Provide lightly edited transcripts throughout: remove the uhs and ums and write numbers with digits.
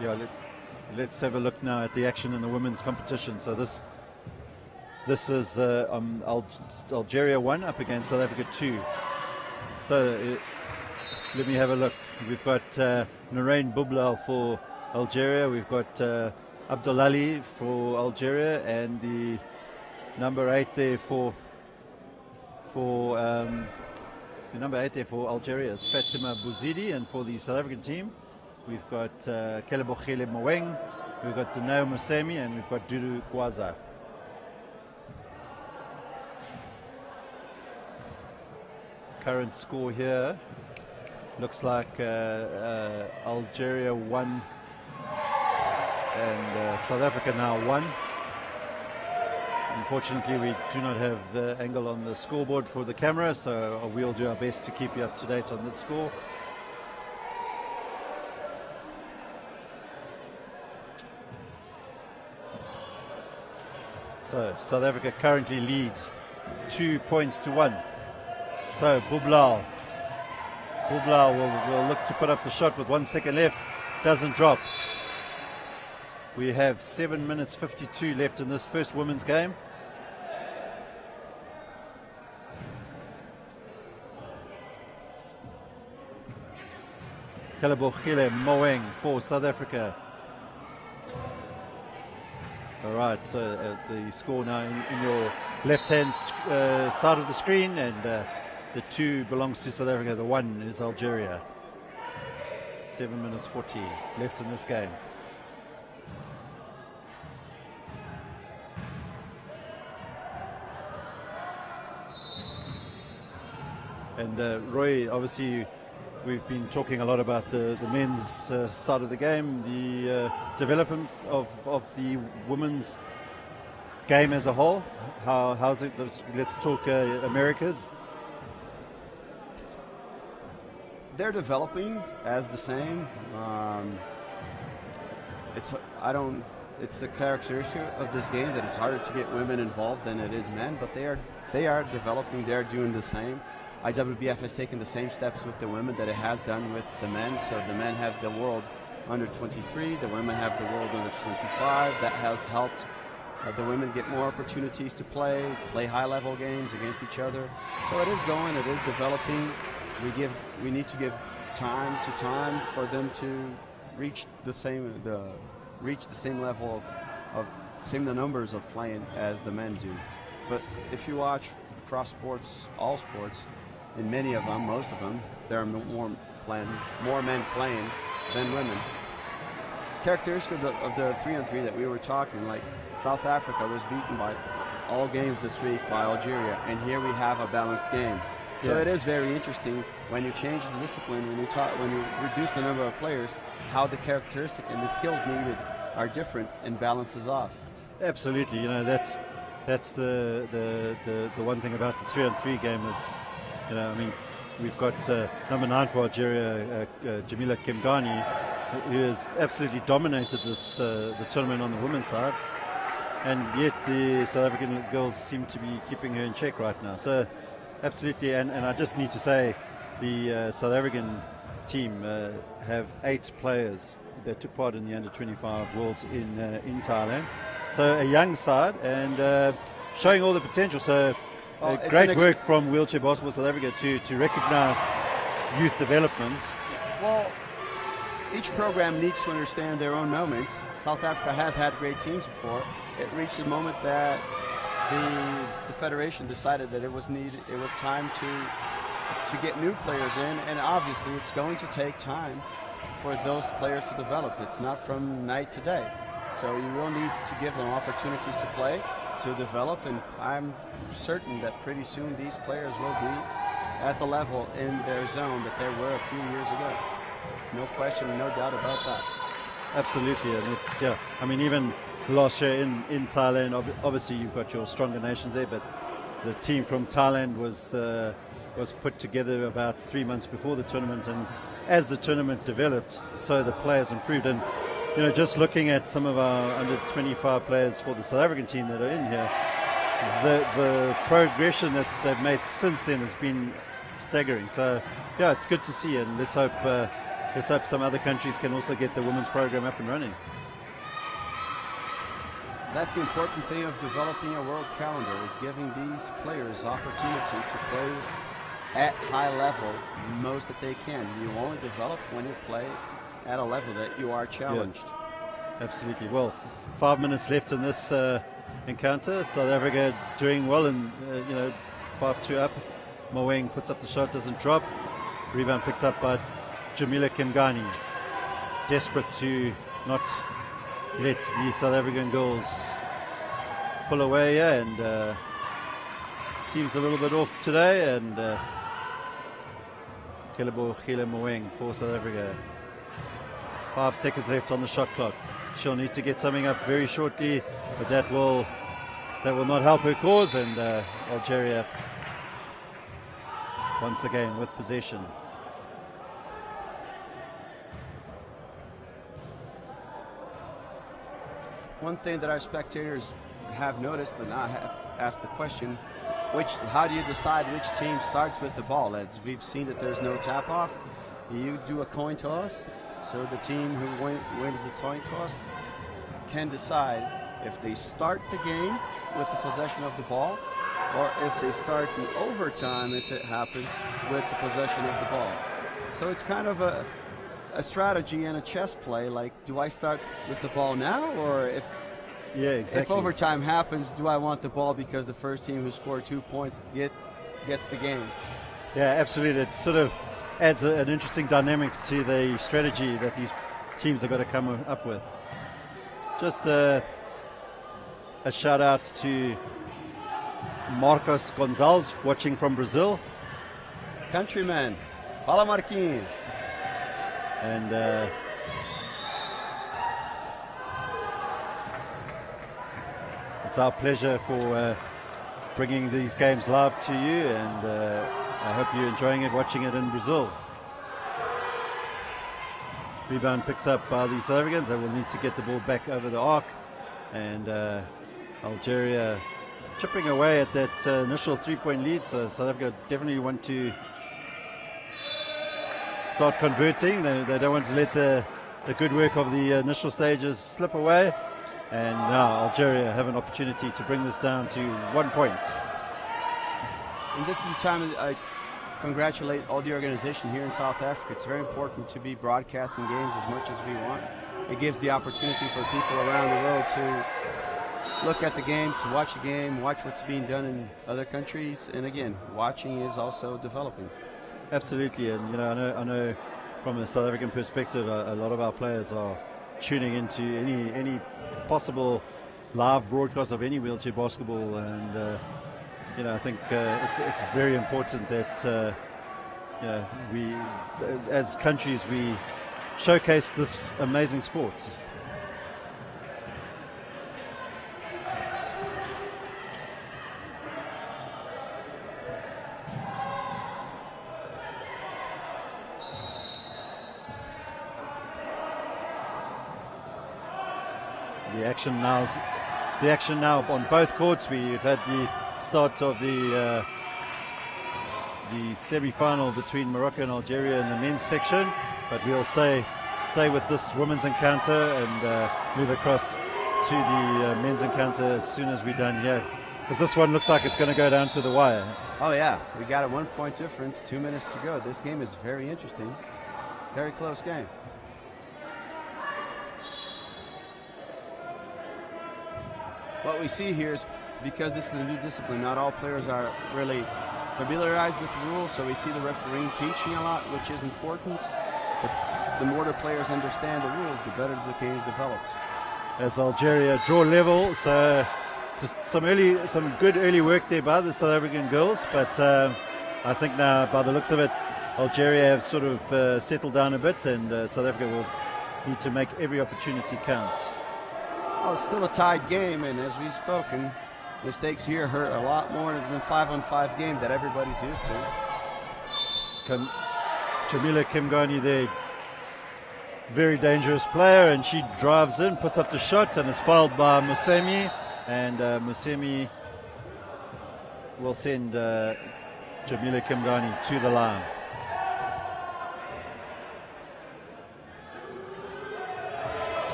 yeah, let's have a look now at the action in the women's competition. So this is Algeria 1 up against South Africa 2. So let me have a look. We've got Narain Boublal for Algeria. We've got Abdullali for Algeria, and the number 8 there for Algeria is Fatima Bouzidi, and for the South African team, we've got Kelebokhele Moeng, we've got Danao Musemi, and we've got Dudu Gwaza. Current score here looks like Algeria 1 and South Africa now 1. Unfortunately, we do not have the angle on the scoreboard for the camera, so we'll do our best to keep you up to date on this score. So South Africa currently leads 2 points to 1. So Boublal will look to put up the shot with 1 second left. Doesn't drop. We have 7 minutes 52 left in this first women's game. Kelebokhele Moeng for South Africa. All right, so the score now in your left-hand side of the screen, and the 2 belongs to South Africa. The 1 is Algeria. 7 minutes 40 left in this game. And Roy, obviously, we've been talking a lot about the men's side of the game, the development of the women's game as a whole. How's it? Let's talk Americas. They're developing as the same. It's the characteristic of this game that it's harder to get women involved than it is men, but they are developing. They're doing the same. IWBF has taken the same steps with the women that it has done with the men. So the men have the world under 23, the women have the world under 25. That has helped the women get more opportunities to play high-level games against each other. So it is going, it is developing. We need to give time to time for them to reach the same level of the numbers of playing as the men do. But if you watch across sports, all sports, in many of them, most of them, there are more men playing than women. Characteristic of the 3-on-3 that we were talking, like South Africa was beaten by all games this week by Algeria, and here we have a balanced game. So it is very interesting when you change the discipline, when you reduce the number of players, how the characteristic and the skills needed are different and balances off. Absolutely, that's the one thing about the 3-on-3 game is, we've got number 9 for Algeria, Jamila Kimgani, who has absolutely dominated the tournament on the women's side, and yet the South African girls seem to be keeping her in check right now. So absolutely, and I just need to say the South African team have 8 players that took part in the under-25 Worlds in Thailand. So a young side and showing all the potential. So great work from Wheelchair Basketball South Africa to recognise youth development. Well, each program needs to understand their own moment. South Africa has had great teams before. It reached a moment that the federation decided that it was time to get new players in, and obviously it's going to take time for those players to develop. It's not from night to day. So you will need to give them opportunities to play, to develop, and I'm certain that pretty soon these players will be at the level in their zone that they were a few years ago. No question, no doubt about that. Absolutely, and it's even last year in Thailand, obviously you've got your stronger nations there, but the team from Thailand was put together about 3 months before the tournament, and as the tournament developed, so the players improved. And just looking at some of our under 25 players for the South African team that are in here, the progression that they've made since then has been staggering. So it's good to see, and let's hope let's hope some other countries can also get the women's program up and running. That's the important thing of developing a world calendar, is giving these players opportunity to play at high level most that they can. You only develop when you play at a level that you are challenged. Yeah, absolutely. Well, 5 minutes left in this encounter. South Africa doing well, and 5-2 up. Moeng puts up the shot, doesn't drop. Rebound picked up by Jamila Kimgani. Desperate to not let the South African girls pull away, and seems a little bit off today, and Kelebo Khile Moeng for South Africa. 5 seconds left on the shot clock. She'll need to get something up very shortly, but that will not help her cause, and Algeria once again with possession. One thing that our spectators have noticed but not have asked the question, how do you decide which team starts with the ball? As we've seen that there's no tap off, you do a coin toss, so the team who wins the coin toss can decide if they start the game with the possession of the ball, or if they start the overtime, if it happens, with the possession of the ball. So it's kind of a strategy and a chess play, like, do I start with the ball now, or if overtime happens, do I want the ball because the first team who scored 2 points gets the game? Yeah, absolutely. It sort of adds an interesting dynamic to the strategy that these teams have got to come up with. Just a shout out to Marcos Gonzalez watching from Brazil. Countryman, fala Marquinhos. And it's our pleasure for bringing these games live to you, and I hope you're enjoying it, watching it in Brazil. Rebound picked up by the South Africans. They will need to get the ball back over the arc, and Algeria chipping away at that initial 3-point lead. So South Africa definitely want to start converting. They don't want to let the good work of the initial stages slip away. And now Algeria have an opportunity to bring this down to 1 point. And this is the time I congratulate all the organization here in South Africa. It's very important to be broadcasting games as much as we want. It gives the opportunity for people around the world to look at the game, to watch the game, watch what's being done in other countries. And again, watching is also developing. Absolutely, and I know from a South African perspective, a lot of our players are tuning into any possible live broadcast of any wheelchair basketball, and I think it's very important that we, as countries, we showcase this amazing sport. The action now on both courts. We've had the start of the semi-final between Morocco and Algeria in the men's section, but we'll stay with this women's encounter and move across to the men's encounter as soon as we're done here, because this one looks like it's going to go down to the wire. Oh yeah, we got a 1 point difference, 2 minutes to go. This game is very interesting, very close game. What we see here is, because this is a new discipline, not all players are really familiarized with the rules, so we see the referee teaching a lot, which is important. But the more the players understand the rules, the better the game develops. As Algeria draw level, so just some good early work there by the South African girls, but I think now, by the looks of it, Algeria have sort of settled down a bit, and South Africa will need to make every opportunity count. Oh, it's still a tied game, and as we've spoken, mistakes here hurt a lot more than the 5-on-5 game that everybody's used to. Jamila Kimgani there, very dangerous player, and she drives in, puts up the shot, and is fouled by Musemi, and Musemi will send Jamila Kimgani to the line.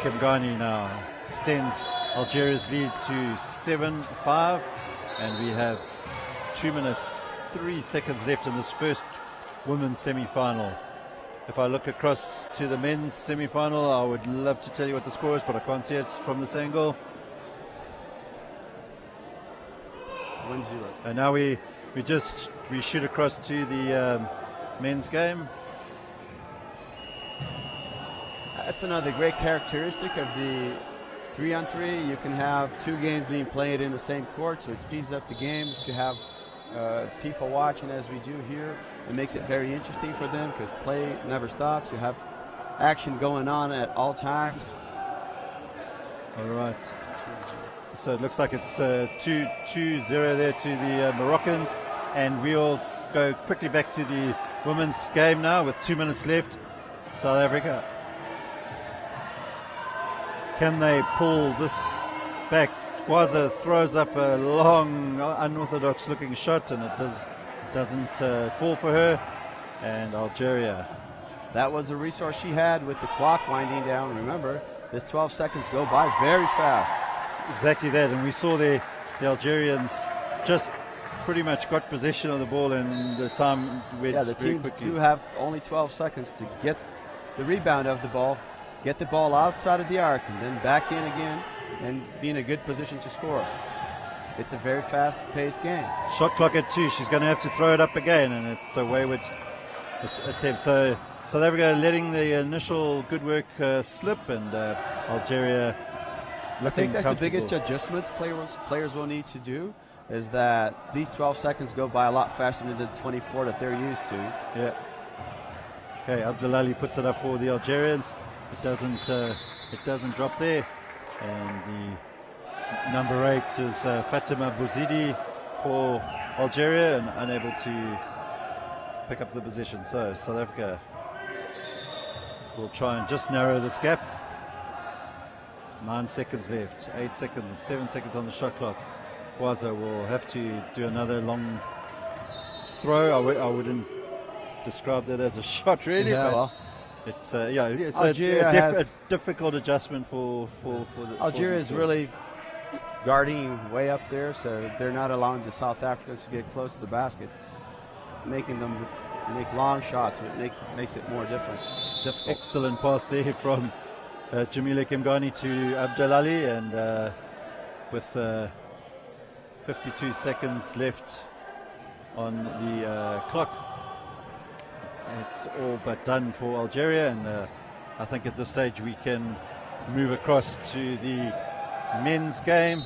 Kimgani now extends Algeria's lead to 7-5, and we have 2 minutes 3 seconds left in this first women's semi-final. If I look across to the men's semi-final, I would love to tell you what the score is, but I can't see it from this angle. And now we shoot across to the men's game. That's another great characteristic of the 3-on-3. You can have 2 games being played in the same court, so it speeds up the game. If you have people watching as we do here, it makes it very interesting for them because play never stops. You have action going on at all times. All right. So it looks like it's 2-0 there to the Moroccans, and we'll go quickly back to the women's game now with 2 minutes left. South Africa, can they pull this back? Gwaza throws up a long, unorthodox looking shot, and it doesn't fall for her. And Algeria. That was a resource she had with the clock winding down. Remember, this 12 seconds go by very fast. Exactly that, and we saw the Algerians just pretty much got possession of the ball, and the time went the very teams quickly. do have only 12 seconds to get the rebound of the ball, get the ball outside of the arc, and then back in again and be in a good position to score. It's a very fast-paced game. Shot clock at 2. She's going to have to throw it up again, and it's a wayward attempt. So South Africa letting the initial good work slip, and Algeria looking I think that's the biggest comfortable. adjustments players will need to do, is that these 12 seconds go by a lot faster than the 24 that they're used to. Yeah. Okay, Abdelali puts it up for the Algerians. It doesn't drop there, and the number 8 is Fatima Bouzidi for Algeria, and unable to pick up the position. So South Africa will try and just narrow this gap. 9 seconds left, 8 seconds, 7 seconds on the shot clock. Gwaza will have to do another long throw. I wouldn't describe that as a shot, really, but it's a difficult adjustment for the Algeria is really guarding way up there, so they're not allowing the South Africans to get close to the basket, making them make long shots, which makes it more difficult. Excellent pass there from Jamila Kimgani to Abdelali, and with 52 seconds left on the clock, it's all but done for Algeria, and I think at this stage we can move across to the men's game.